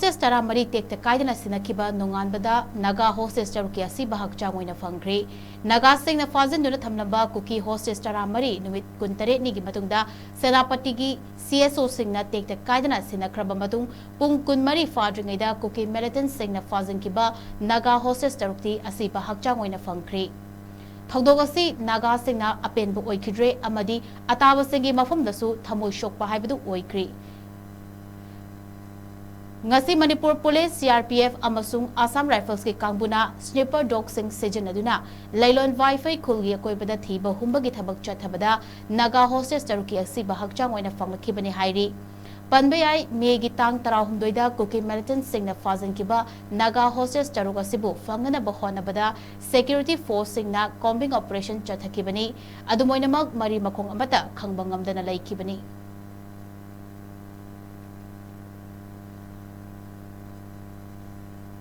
Hostage Taramari Tekta Kaidana Sinakhiba Nonganbada Naga Hostage Taruki Ashiba Hakchang Oina Fangkhre Naga Sing na Fazin Duna Thamnamba Kuki Hostage Taramari Numit Kuntare Nigi Matungda Senapatigi CSO Sing na Tekta Kaidana Sinakhiba Matung Pung Kunmari Fadringaida Kuki Militant Sing na Fazin Kiba Naga Hostage Taruki Ashiba Hakchang Oina Fangkhre Thogdogasi Naga Sing na Apenbu Oikidre Amadi Atawa Singi Mafum Dasu Thamoi Shokpa Haibadu Oikri Ngasi Manipur Police, CRPF amasung Assam Rifles ki kangbuna sniper dog sing sijanaduna Lailon Wi-Fi khulgi koibada thiba humbagi thabak chathabada Naga Hostage taruki Ashiba Hakchang Oina Fangkhre bani hairi Panbayai Megi Tang Tarahumdoida Kuki Militant Sing na Fazin Kiba Naga Hostage taruga sibu fangana bahona bada Security Force Sing na combing operation chathakibani Adumoinamag Mari Makong Amata Khangbangam dana laikibani